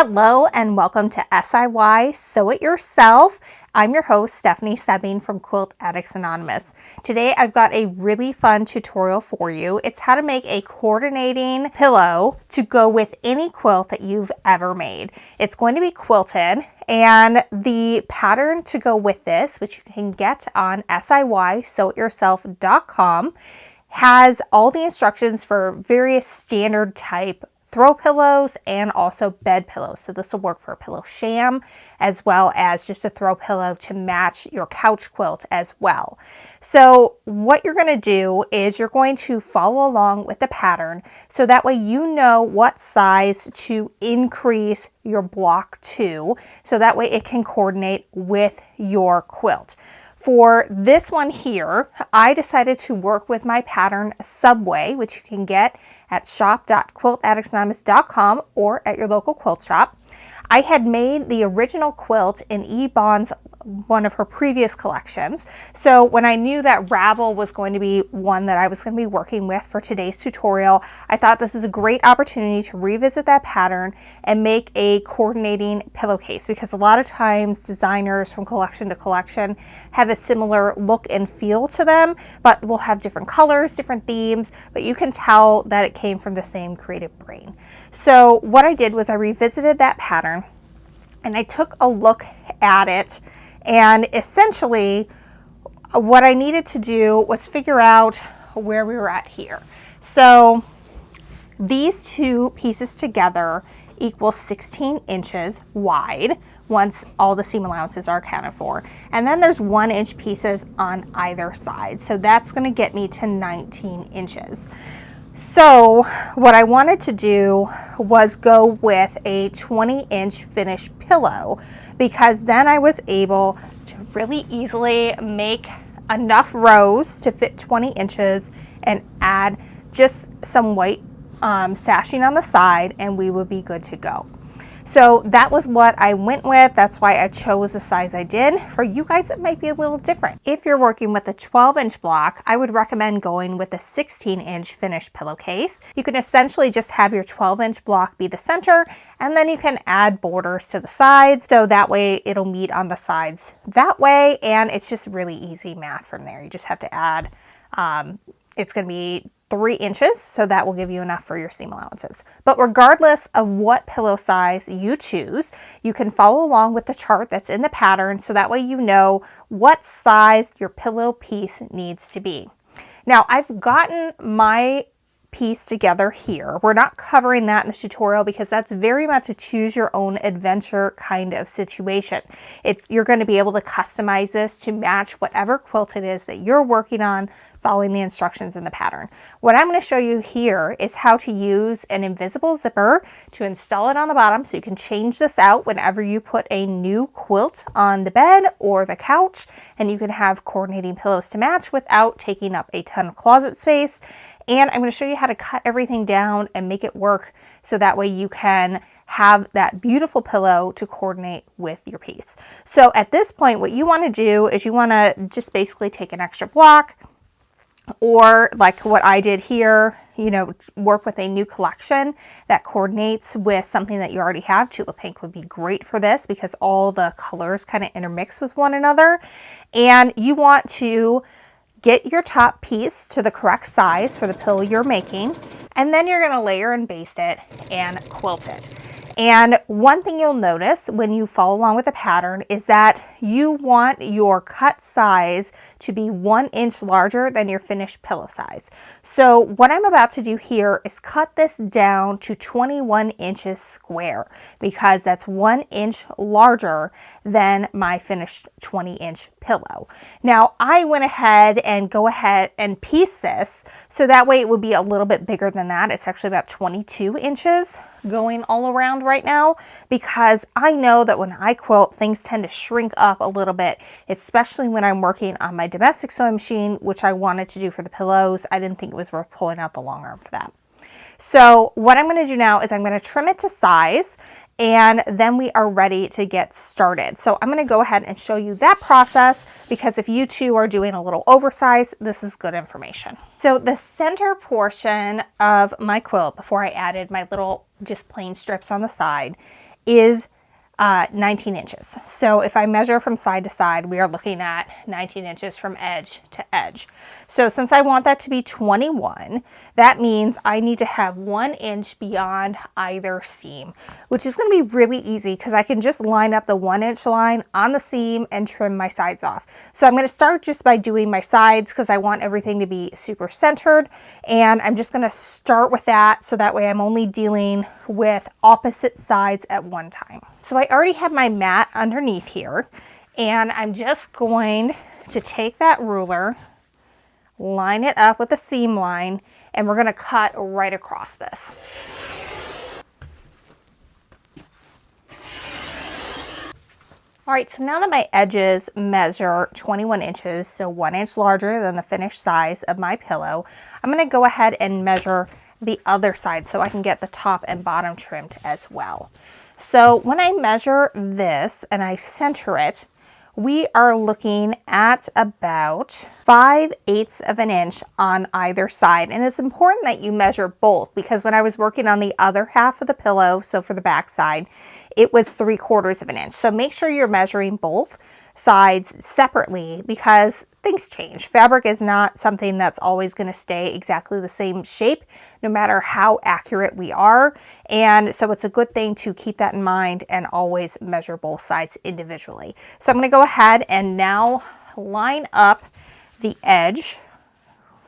Hello and welcome to SIY Sew It Yourself. I'm your host, Stephanie Soebbing from Quilt Addicts Anonymous. Today I've got a really fun tutorial for you. It's how to make a coordinating pillow to go with any quilt that you've ever made. It's going to be quilted, and the pattern to go with this, which you can get on SIY-Sew-It-Yourself.com, has all the instructions for various standard type throw pillows and also bed pillows. So this will work for a pillow sham as well as just a throw pillow to match your couch quilt as well. So what you're going to do is you're going to follow along with the pattern so that way you know what size to increase your block to, so that way it can coordinate with your quilt. For this one here, I decided to work with my pattern Subway, which you can get at shop.quiltaddictsanonymous.com or at your local quilt shop. I had made the original quilt in Ebon's one of her previous collections. So when I knew that Ravel was going to be one that I was going to be working with for today's tutorial, I thought this is a great opportunity to revisit that pattern and make a coordinating pillowcase, because a lot of times designers from collection to collection have a similar look and feel to them, but will have different colors, different themes, but you can tell that it came from the same creative brain. So what I did was I revisited that pattern and I took a look at it, and essentially what I needed to do was figure out where we were at here. So these two pieces together equal 16 inches wide once all the seam allowances are accounted for. And then there's 1 inch pieces on either side. So that's going to get me to 19 inches. So what I wanted to do was go with a 20-inch finished pillow, because then I was able to really easily make enough rows to fit 20 inches and add just some white sashing on the side, and we would be good to go. So that was what I went with. That's why I chose the size I did. For you guys, it might be a little different. If you're working with a 12-inch block, I would recommend going with a 16-inch finished pillowcase. You can essentially just have your 12-inch block be the center, and then you can add borders to the sides, so that way it'll meet on the sides that way, and it's just really easy math from there. You just have to add, it's going to be 3 inches, so that will give you enough for your seam allowances. But regardless of what pillow size you choose, you can follow along with the chart that's in the pattern, so that way you know what size your pillow piece needs to be. Now, I've gotten my piece together here. We're not covering that in the tutorial because that's very much a choose your own adventure kind of situation. You're going to be able to customize this to match whatever quilt it is that you're working on, following the instructions in the pattern. What I'm going to show you here is how to use an invisible zipper to install it on the bottom, so you can change this out whenever you put a new quilt on the bed or the couch, and you can have coordinating pillows to match without taking up a ton of closet space. And I'm going to show you how to cut everything down and make it work, so that way you can have that beautiful pillow to coordinate with your piece. So at this point, what you want to do is you want to just basically take an extra block, or like what I did here, you know, work with a new collection that coordinates with something that you already have. Tulip pink would be great for this because all the colors kind of intermix with one another. And you want to get your top piece to the correct size for the pillow you're making, and then you're going to layer and baste it and quilt it. And one thing you'll notice when you follow along with the pattern is that you want your cut size to be 1 inch larger than your finished pillow size. So what I'm about to do here is cut this down to 21 inches square, because that's 1 inch larger than my finished 20-inch pillow. Now I went ahead and piece this, so that way it would be a little bit bigger than that. It's actually about 22 inches going all around right now, because I know that when I quilt, things tend to shrink up a little bit, especially when I'm working on my domestic sewing machine, which I wanted to do for the pillows. I didn't think it was worth pulling out the long arm for that. So what I'm going to do now is I'm going to trim it to size, and then we are ready to get started. So I'm going to go ahead and show you that process, because if you too are doing a little oversized, this is good information. So the center portion of my quilt, before I added my little just plain strips on the side, is 19 inches. So if I measure from side to side, we are looking at 19 inches from edge to edge. So since I want that to be 21, that means I need to have 1 inch beyond either seam, which is going to be really easy because I can just line up the 1 inch line on the seam and trim my sides off. So I'm going to start just by doing my sides because I want everything to be super centered, and I'm just going to start with that so that way I'm only dealing with opposite sides at one time. So I already have my mat underneath here, and I'm just going to take that ruler, line it up with the seam line, and we're going to cut right across this. All right, so now that my edges measure 21 inches, so 1 inch larger than the finished size of my pillow, I'm going to go ahead and measure the other side so I can get the top and bottom trimmed as well. So when I measure this and I center it, we are looking at about 5/8 of an inch on either side. And it's important that you measure both because when I was working on the other half of the pillow, so for the back side, it was 3/4 of an inch. So make sure you're measuring both sides separately because things change. Fabric is not something that's always going to stay exactly the same shape, no matter how accurate we are. And so it's a good thing to keep that in mind and always measure both sides individually. So I'm going to go ahead and now line up the edge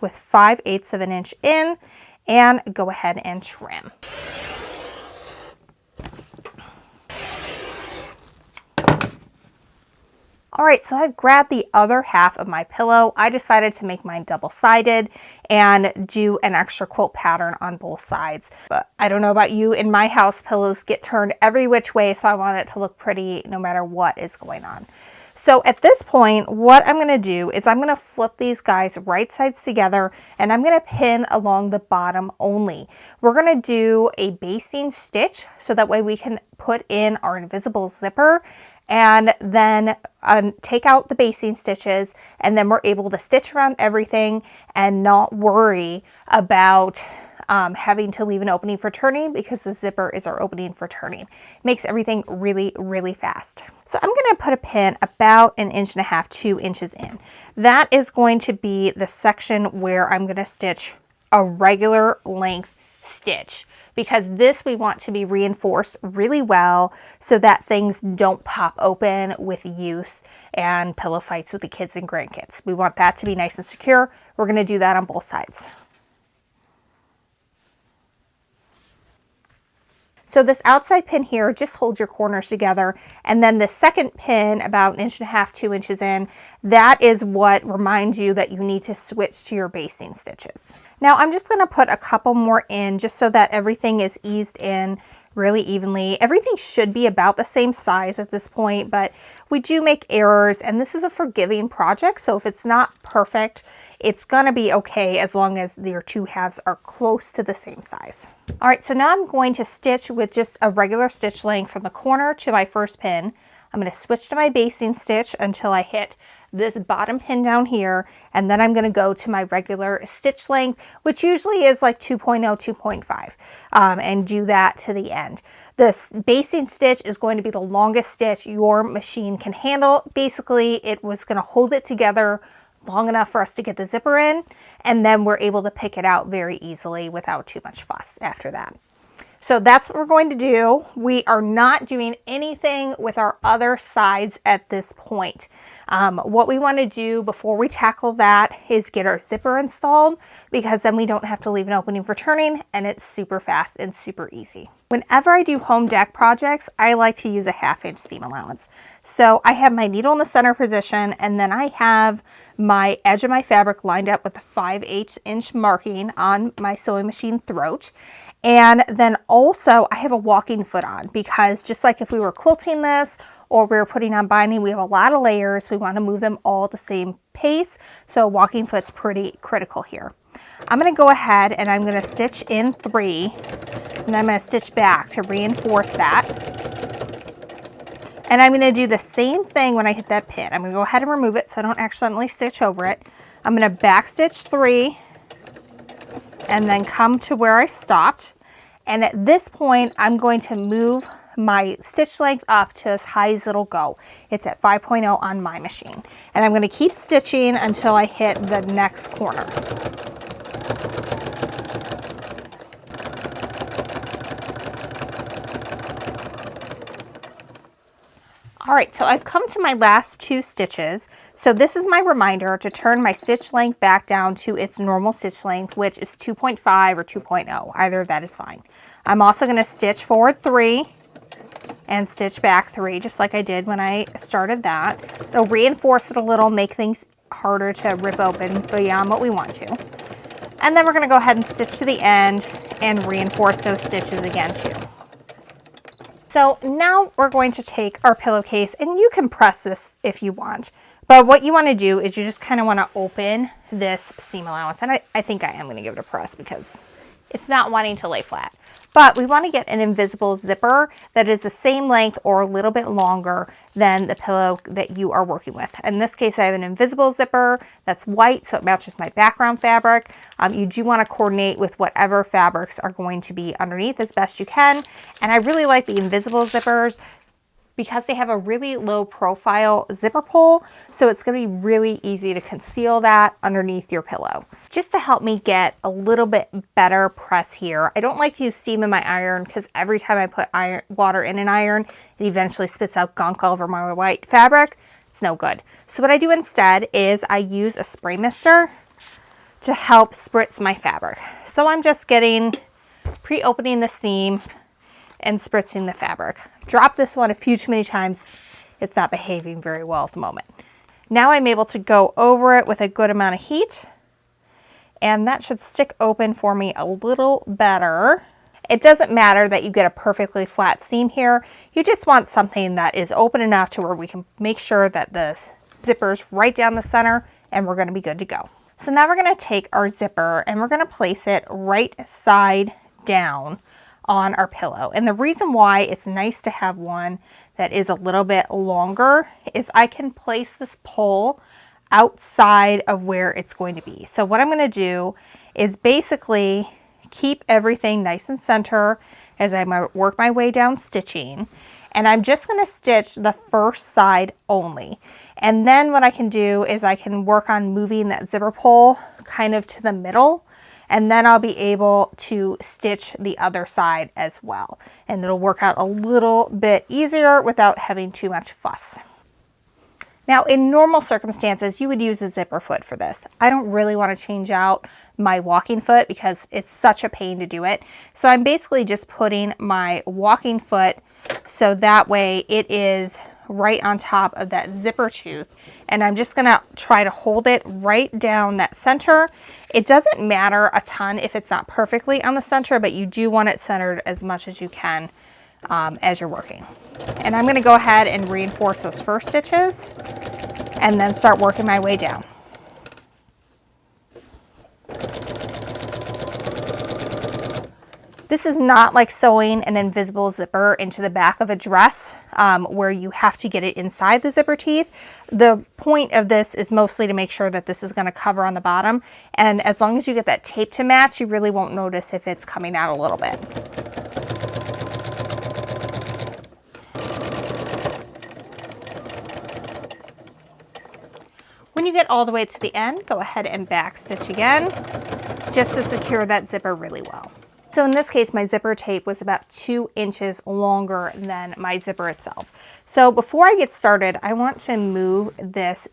with 5/8 of an inch in and go ahead and trim. All right, so I've grabbed the other half of my pillow. I decided to make mine double-sided and do an extra quilt pattern on both sides. But I don't know about you, in my house, pillows get turned every which way, so I want it to look pretty no matter what is going on. So at this point, what I'm gonna do is I'm gonna flip these guys right sides together and I'm gonna pin along the bottom only. We're gonna do a basting stitch so that way we can put in our invisible zipper and then take out the basting stitches, and then we're able to stitch around everything and not worry about having to leave an opening for turning because the zipper is our opening for turning. It makes everything really, really fast. So I'm going to put a pin about 1.5 inches, 2 inches in. That is going to be the section where I'm going to stitch a regular length stitch, because this we want to be reinforced really well so that things don't pop open with use and pillow fights with the kids and grandkids. We want that to be nice and secure. We're going to do that on both sides. So this outside pin here, just hold your corners together. And then the second pin, about 1.5 inches, 2 inches in, that is what reminds you that you need to switch to your basting stitches. Now I'm just gonna put a couple more in just so that everything is eased in really evenly. Everything should be about the same size at this point, but we do make errors, and this is a forgiving project. So if it's not perfect, it's gonna be okay as long as your two halves are close to the same size. All right, so now I'm going to stitch with just a regular stitch length from the corner to my first pin. I'm going to switch to my basting stitch until I hit this bottom pin down here, and then I'm going to go to my regular stitch length, which usually is like 2.0, 2.5, and do that to the end. This basting stitch is going to be the longest stitch your machine can handle. Basically, it was going to hold it together long enough for us to get the zipper in, and then we're able to pick it out very easily without too much fuss after that. So that's what we're going to do. We are not doing anything with our other sides at this point. What we want to do before we tackle that is get our zipper installed, because then we don't have to leave an opening for turning, and it's super fast and super easy. Whenever I do home deck projects, I like to use a 1/2 inch seam allowance. So I have my needle in the center position, and then I have my edge of my fabric lined up with the 5/8 inch marking on my sewing machine throat. And then also I have a walking foot on, because just like if we were quilting this or we were putting on binding, we have a lot of layers. We want to move them all at the same pace. So walking foot's pretty critical here. I'm going to go ahead and I'm going to stitch in 3, and I'm going to stitch back to reinforce that. And I'm going to do the same thing when I hit that pin. I'm going to go ahead and remove it so I don't accidentally stitch over it. I'm going to back stitch 3 and then come to where I stopped. And at this point, I'm going to move my stitch length up to as high as it'll go. It's at 5.0 on my machine. And I'm going to keep stitching until I hit the next corner. All right, so I've come to my last 2 stitches. So this is my reminder to turn my stitch length back down to its normal stitch length, which is 2.5 or 2.0. Either of that is fine. I'm also going to stitch forward 3 and stitch back 3, just like I did when I started that. It'll reinforce it a little, make things harder to rip open beyond what we want to. And then we're going to go ahead and stitch to the end and reinforce those stitches again too. So now we're going to take our pillowcase, and you can press this if you want, but what you want to do is you just kind of want to open this seam allowance, and I think I am going to give it a press because it's not wanting to lay flat. But we want to get an invisible zipper that is the same length or a little bit longer than the pillow that you are working with. In this case, I have an invisible zipper that's white, so it matches my background fabric. You do want to coordinate with whatever fabrics are going to be underneath as best you can. And I really like the invisible zippers because they have a really low profile zipper pull, so it's going to be really easy to conceal that underneath your pillow. Just to help me get a little bit better press here, I don't like to use steam in my iron because every time I put water in an iron, it eventually spits out gunk all over my white fabric. It's no good. So what I do instead is I use a spray mister to help spritz my fabric. So I'm just pre-opening the seam and spritzing the fabric. Drop this one a few too many times. It's not behaving very well at the moment. Now I'm able to go over it with a good amount of heat, and that should stick open for me a little better. It doesn't matter that you get a perfectly flat seam here. You just want something that is open enough to where we can make sure that the zipper's right down the center, and we're going to be good to go. So now we're going to take our zipper and we're going to place it right side down on our pillow. And the reason why it's nice to have one that is a little bit longer is I can place this pole outside of where it's going to be. So what I'm going to do is basically keep everything nice and center as I work my way down stitching. And I'm just going to stitch the first side only. And then what I can do is I can work on moving that zipper pole kind of to the middle, and then I'll be able to stitch the other side as well. And it'll work out a little bit easier without having too much fuss. Now, in normal circumstances, you would use a zipper foot for this. I don't really want to change out my walking foot because it's such a pain to do it. So I'm basically just putting my walking foot so that way it is right on top of that zipper tooth, and I'm just gonna try to hold it right down that center. It doesn't matter a ton if it's not perfectly on the center, but you do want it centered as much as you can as you're working. And I'm gonna go ahead and reinforce those first stitches and then start working my way down. This is not like sewing an invisible zipper into the back of a dress where you have to get it inside the zipper teeth. The point of this is mostly to make sure that this is going to cover on the bottom. And as long as you get that tape to match, you really won't notice if it's coming out a little bit. When you get all the way to the end, go ahead and back stitch again, just to secure that zipper really well. So in this case, my zipper tape was about 2 inches longer than my zipper itself. So before I get started, I want to move this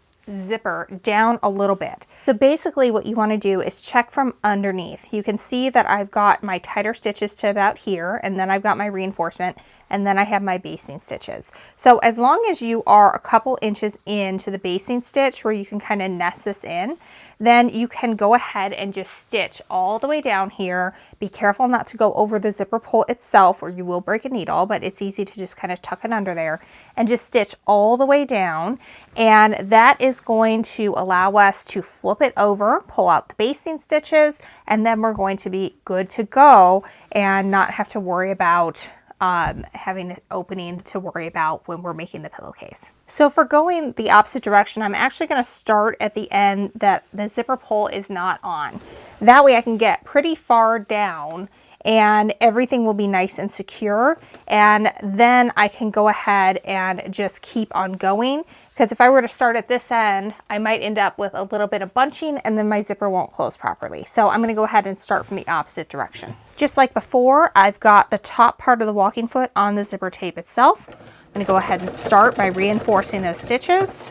zipper down a little bit. So basically what you want to do is check from underneath. You can see that I've got my tighter stitches to about here, and then I've got my reinforcement, and then I have my basting stitches. So as long as you are a couple inches into the basting stitch where you can kind of nest this in, then you can go ahead and just stitch all the way down here. Be careful not to go over the zipper pull itself or you will break a needle, but it's easy to just kind of tuck it under there and just stitch all the way down. And that is going to allow us to flip it over, pull out the basting stitches, and then we're going to be good to go and not have to worry about having an opening to worry about when we're making the pillowcase. So for going the opposite direction, I'm actually going to start at the end that the zipper pull is not on. That way I can get pretty far down and everything will be nice and secure. And then I can go ahead and just keep on going, because if I were to start at this end, I might end up with a little bit of bunching and then my zipper won't close properly. So I'm going to go ahead and start from the opposite direction. Just like before, I've got the top part of the walking foot on the zipper tape itself. I'm going to go ahead and start by reinforcing those stitches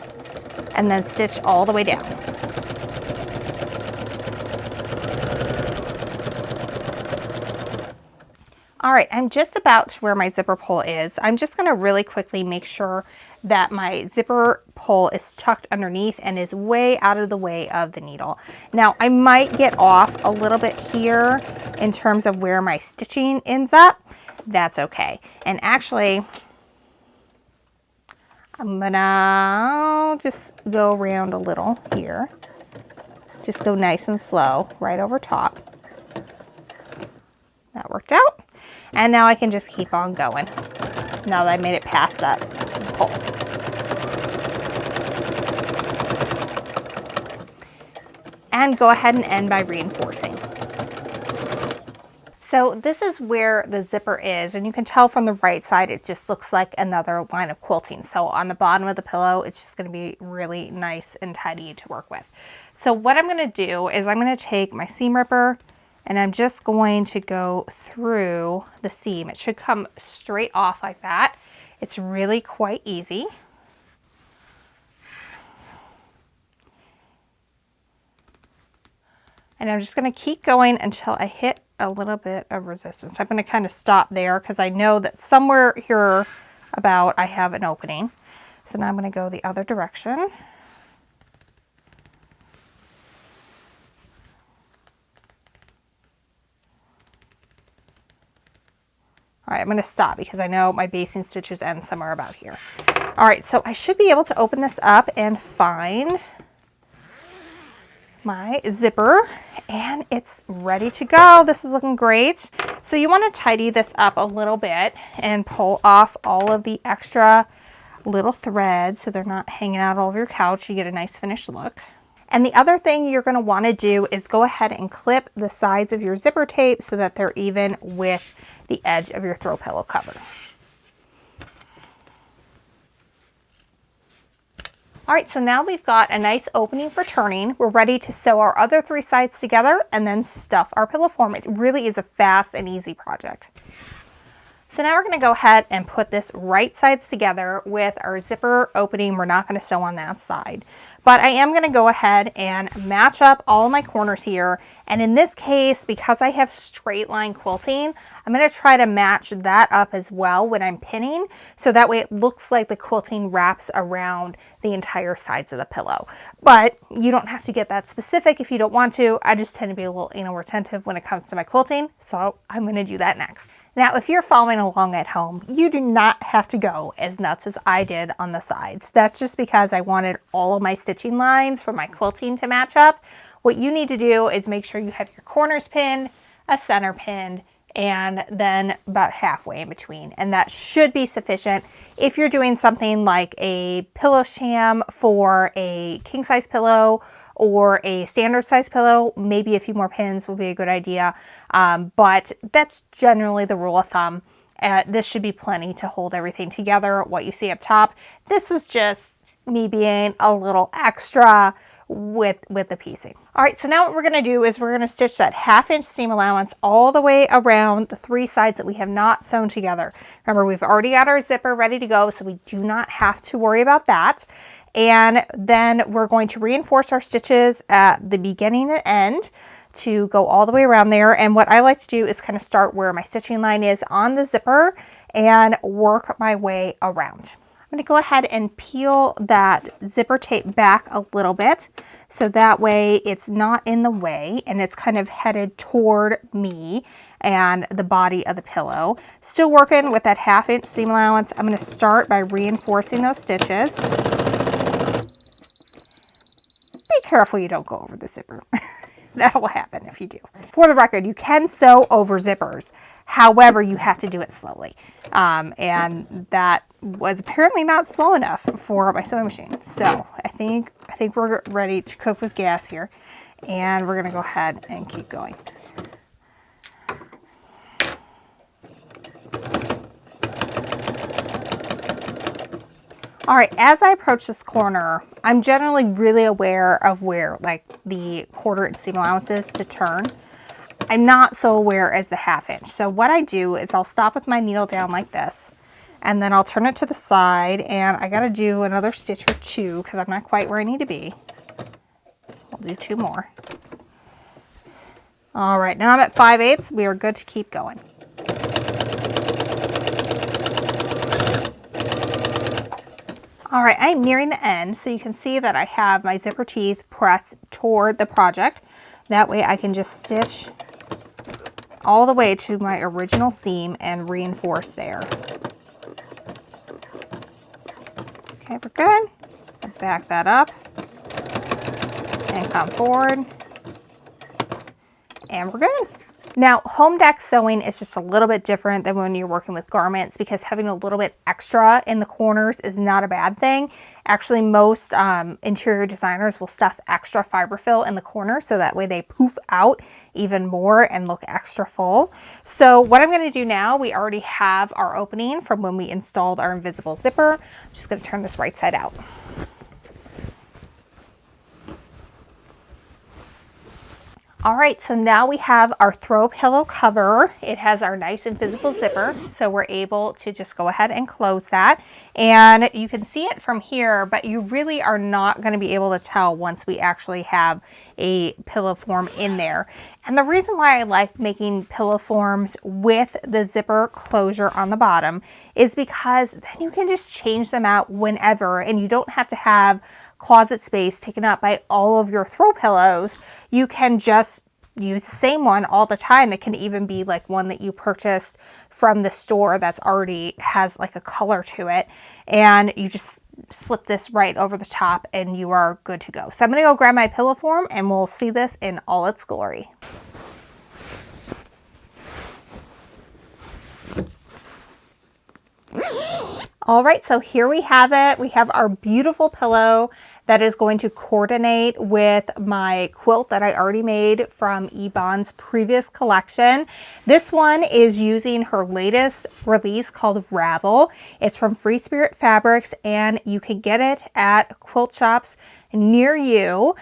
and then stitch all the way down. All right, I'm just about to where my zipper pull is. I'm just going to really quickly make sure that my zipper pull is tucked underneath and is way out of the way of the needle. Now, I might get off a little bit here in terms of where my stitching ends up. That's okay. And actually, I'm gonna just go around a little here. Just go nice and slow right over top. That worked out. And now I can just keep on going now that I made it past that hole. And go ahead and end by reinforcing. So this is where the zipper is, and you can tell from the right side it just looks like another line of quilting. So on the bottom of the pillow, it's just going to be really nice and tidy to work with. So what I'm going to do is I'm going to take my seam ripper and I'm just going to go through the seam. It should come straight off like that. It's really quite easy. And I'm just going to keep going until I hit a little bit of resistance. I'm going to kind of stop there because I know that somewhere here about I have an opening. So now I'm going to go the other direction. All right, I'm going to stop because I know my basting stitches end somewhere about here. All right, so I should be able to open this up and find my zipper, and it's ready to go. This is looking great. So you want to tidy this up a little bit and pull off all of the extra little threads so they're not hanging out all over your couch. You get a nice finished look. And the other thing you're going to want to do is go ahead and clip the sides of your zipper tape so that they're even with the edge of your throw pillow cover. All right, so now we've got a nice opening for turning. We're ready to sew our other 3 sides together and then stuff our pillow form. It really is a fast and easy project. So now we're going to go ahead and put this right sides together with our zipper opening. We're not going to sew on that side, but I am going to go ahead and match up all of my corners here. And in this case, because I have straight line quilting, I'm going to try to match that up as well when I'm pinning, so that way it looks like the quilting wraps around the entire sides of the pillow. But you don't have to get that specific if you don't want to. I just tend to be a little anal retentive when it comes to my quilting, so I'm going to do that next. Now, if you're following along at home, you do not have to go as nuts as I did on the sides. That's just because I wanted all of my stitching lines for my quilting to match up. What you need to do is make sure you have your corners pinned, a center pinned, and then about halfway in between. And that should be sufficient. If you're doing something like a pillow sham for a king size pillow or a standard size pillow, maybe a few more pins will be a good idea. But that's generally the rule of thumb. This should be plenty to hold everything together. What you see up top, this was just me being a little extra with the piecing. All right, so now what we're going to do is we're going to stitch that 1/2 inch seam allowance all the way around the 3 sides that we have not sewn together. Remember, we've already got our zipper ready to go, so we do not have to worry about that. And then we're going to reinforce our stitches at the beginning and end to go all the way around there. And what I like to do is kind of start where my stitching line is on the zipper and work my way around. I'm going to go ahead and peel that zipper tape back a little bit so that way it's not in the way and it's kind of headed toward me and the body of the pillow. Still working with that 1/2 inch seam allowance. I'm going to start by reinforcing those stitches. Be careful you don't go over the zipper. That will happen if you do. For the record, you can sew over zippers. However, you have to do it slowly. And that was apparently not slow enough for my sewing machine. So I think we're ready to cook with gas here. And we're going to go ahead and keep going. All right, as I approach this corner, I'm generally really aware of where like the 1/4 inch seam allowance is to turn. I'm not so aware as the 1/2 inch. So what I do is I'll stop with my needle down like this, and then I'll turn it to the side, and I gotta do another stitch or 2 because I'm not quite where I need to be. I'll do 2 more. All right, now I'm at 5/8. We are good to keep going. All right, I'm nearing the end, so you can see that I have my zipper teeth pressed toward the project. That way I can just stitch all the way to my original seam and reinforce there. Okay, we're good. Back that up and come forward, and we're good. Now, home deck sewing is just a little bit different than when you're working with garments because having a little bit extra in the corners is not a bad thing. Actually, most interior designers will stuff extra fiberfill in the corner so that way they poof out even more and look extra full. So what I'm going to do now, we already have our opening from when we installed our invisible zipper. I'm just going to turn this right side out. All right, so now we have our throw pillow cover. It has our nice invisible zipper, so we're able to just go ahead and close that. And you can see it from here, but you really are not going to be able to tell once we actually have a pillow form in there. And the reason why I like making pillow forms with the zipper closure on the bottom is because then you can just change them out whenever, and you don't have to have closet space taken up by all of your throw pillows. You can just use the same one all the time. It can even be like one that you purchased from the store that's already has like a color to it. And you just slip this right over the top and you are good to go. So I'm going to go grab my pillow form and we'll see this in all its glory. All right, so here we have it. We have our beautiful pillow that is going to coordinate with my quilt that I already made from Ebon's previous collection. This one is using her latest release called Ravel. It's from Free Spirit Fabrics, and you can get it at quilt shops near you.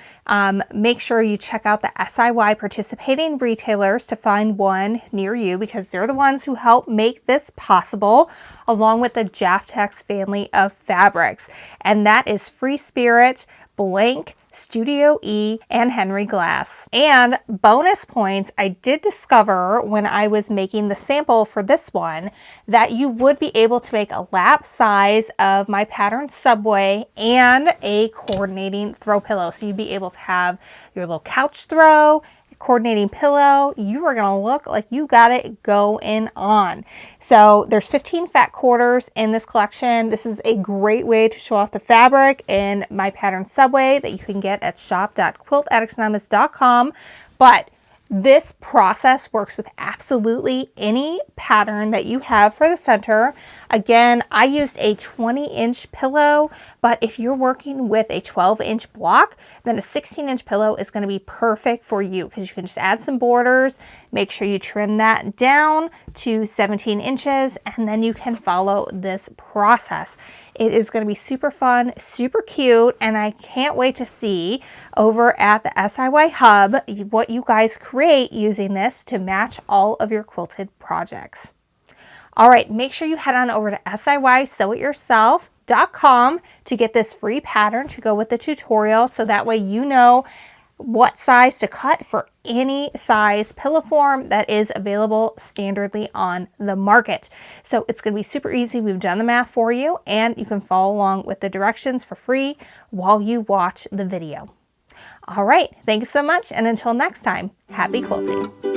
Make sure you check out the SIY participating retailers to find one near you because they're the ones who help make this possible, along with the Jaftex family of fabrics. And that is Free Spirit, Blank, Studio E, and Henry Glass. And bonus points, I did discover when I was making the sample for this one that you would be able to make a lap size of my pattern Subway and a coordinating throw pillow. So you'd be able to have your little couch throw, coordinating pillow. You are going to look like you got it going on. So there's 15 fat quarters in this collection. This is a great way to show off the fabric in my pattern Subway that you can get at shop.quiltaddictsanonymous.com. But this process works with absolutely any pattern that you have for the center. Again, I used a 20-inch pillow, but if you're working with a 12-inch block, then a 16-inch pillow is going to be perfect for you because you can just add some borders, make sure you trim that down to 17 inches, and then you can follow this process. It is going to be super fun, super cute, and I can't wait to see over at the SIY Hub what you guys create using this to match all of your quilted projects. All right, make sure you head on over to SIY-Sew-It-Yourself.com to get this free pattern to go with the tutorial, so that way you know what size to cut for any size pillow form that is available standardly on the market. So it's going to be super easy. We've done the math for you, and you can follow along with the directions for free while you watch the video. All right, thanks so much, and until next time, happy quilting.